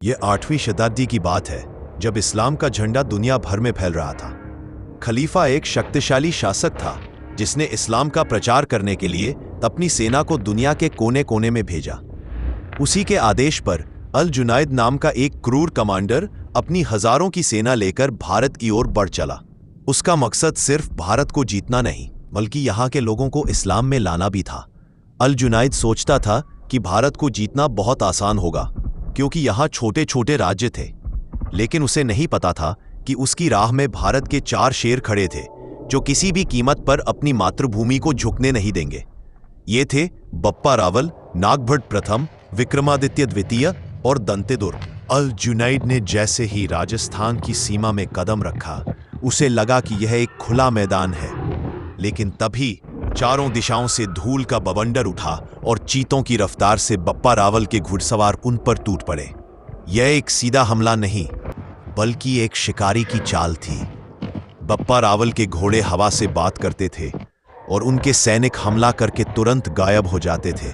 ये 8वीं शताब्दी की बात है, जब इस्लाम का झंडा दुनिया भर में फैल रहा था। खलीफा एक शक्तिशाली शासक था जिसने इस्लाम का प्रचार करने के लिए अपनी सेना को दुनिया के कोने कोने में भेजा। उसी के आदेश पर अल जुनाइद नाम का एक क्रूर कमांडर अपनी हजारों की सेना लेकर भारत की ओर बढ़ चला। उसका मकसद सिर्फ भारत को जीतना नहीं, बल्कि यहाँ के लोगों को इस्लाम में लाना भी था। अल जुनाइद सोचता था कि भारत को जीतना बहुत आसान होगा, क्योंकि यहाँ छोटे छोटे राज्य थे। लेकिन उसे नहीं पता था कि उसकी राह में भारत के 4 शेर खड़े थे, जो किसी भी कीमत पर अपनी मातृभूमि को झुकने नहीं देंगे। ये थे बप्पा रावल, नागभट्ट प्रथम, विक्रमादित्य द्वितीय और दंतेदुर्ग। अल जुनाइद ने जैसे ही राजस्थान की सीमा में कदम रखा, उसे लगा कि यह एक खुला मैदान है। लेकिन तभी चारों दिशाओं से धूल का बवंडर उठा और चीतों की रफ्तार से बप्पा रावल के घुड़सवार उन पर टूट पड़े। यह एक सीधा हमला नहीं, बल्कि एक शिकारी की चाल थी। बप्पा रावल के घोड़े हवा से बात करते थे और उनके सैनिक हमला करके तुरंत गायब हो जाते थे।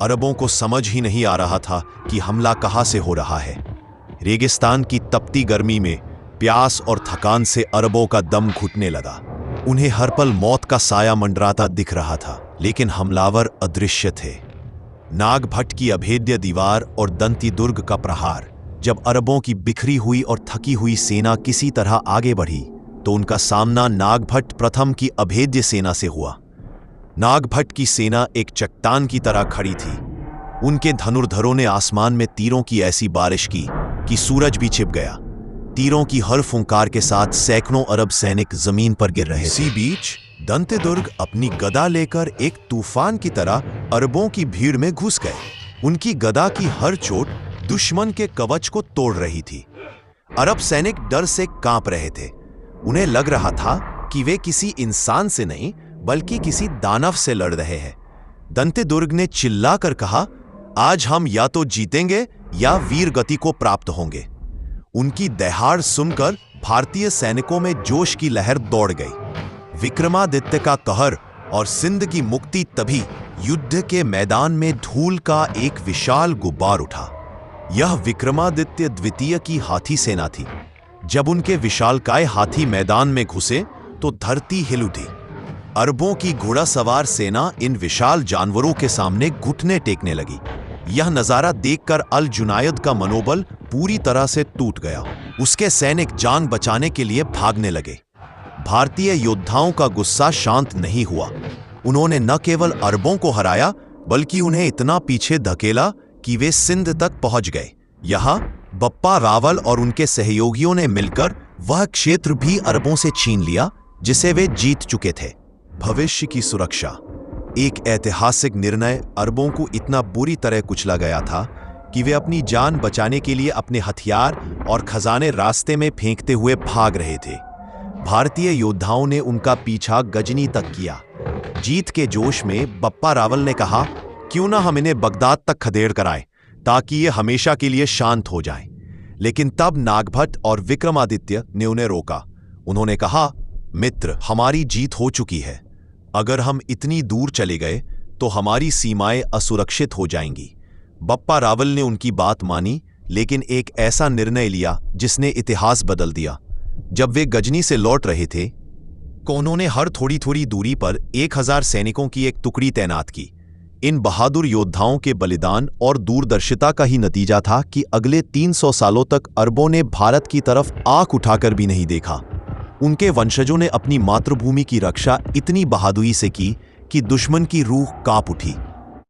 अरबों को समझ ही नहीं आ रहा था कि हमला कहां से हो रहा है। रेगिस्तान की तपती गर्मी में प्यास और थकान से अरबों का दम घुटने लगा। उन्हें हर पल मौत का साया मंडराता दिख रहा था, लेकिन हमलावर अदृश्य थे। नागभट्ट की अभेद्य दीवार और दंतीदुर्ग का प्रहार। जब अरबों की बिखरी हुई और थकी हुई सेना किसी तरह आगे बढ़ी, तो उनका सामना नागभट्ट प्रथम की अभेद्य सेना से हुआ। नागभट्ट की सेना एक चट्टान की तरह खड़ी थी। उनके धनुर्धरों ने आसमान में तीरों की ऐसी बारिश की कि सूरज भी छिप गया। तीरों की हर फुंकार के साथ सैकड़ों अरब सैनिक जमीन पर गिर रहे थे। इसी बीच दंतेदुर्ग अपनी गदा लेकर एक तूफान की तरह अरबों की भीड़ में घुस गए। उनकी गदा की हर चोट दुश्मन के कवच को तोड़ रही थी। अरब सैनिक डर से कांप रहे थे। उन्हें लग रहा था कि वे किसी इंसान से नहीं, बल्कि किसी दानव से लड़ रहे हैं। दंतेदुर्ग ने चिल्लाकर कहा, आज हम या तो जीतेंगे या वीर गति को प्राप्त होंगे। उनकी दहाड़ सुनकर भारतीय सैनिकों में जोश की लहर दौड़ गई। विक्रमादित्य का कहर और सिंध की मुक्ति। तभी युद्ध के मैदान में धूल का एक विशाल गुब्बार उठा। यह विक्रमादित्य द्वितीय की हाथी सेना थी। जब उनके विशालकाय हाथी मैदान में घुसे तो धरती हिल उठी। अरबों की घोड़ासवार सेना इन विशाल जानवरों के सामने घुटने टेकने लगी। यह नजारा देखकर अल जुनाइद का मनोबल पूरी तरह से टूट गया। उसके सैनिक जान बचाने के लिए भागने लगे। भारतीय योद्धाओं का गुस्सा शांत नहीं हुआ। उन्होंने न केवल अरबों को हराया, बल्कि उन्हें इतना पीछे धकेला कि वे सिंध तक पहुंच गए। यहां बप्पा रावल और उनके सहयोगियों ने मिलकर वह क्षेत्र भी अरबों से छीन लिया जिसे वे जीत चुके थे। भविष्य की सुरक्षा। एक ऐतिहासिक निर्णय अरबों को इतना बुरी तरह कुचला गया था कि वे अपनी जान बचाने के लिए अपने हथियार और खजाने रास्ते में फेंकते हुए भाग रहे थे। भारतीय योद्धाओं ने उनका पीछा गजनी तक किया। जीत के जोश में बप्पा रावल ने कहा, क्यों ना हम इन्हें बगदाद तक खदेड़ कर आए, ताकि ये हमेशा के लिए शांत हो जाएं। लेकिन तब नागभट्ट और विक्रमादित्य ने उन्हें रोका। उन्होंने कहा, मित्र, हमारी जीत हो चुकी है। अगर हम इतनी दूर चले गए तो हमारी सीमाएं असुरक्षित हो जाएंगी। बप्पा रावल ने उनकी बात मानी, लेकिन एक ऐसा निर्णय लिया जिसने इतिहास बदल दिया। जब वे गजनी से लौट रहे थे, उन्होंने हर थोड़ी थोड़ी दूरी पर 1000 सैनिकों की एक टुकड़ी तैनात की। इन बहादुर योद्धाओं के बलिदान और दूरदर्शिता का ही नतीजा था कि अगले 300 सालों तक अरबों ने भारत की तरफ आंख उठाकर भी नहीं देखा। उनके वंशजों ने अपनी मातृभूमि की रक्षा इतनी बहादुरी से की कि दुश्मन की रूह कांप उठी।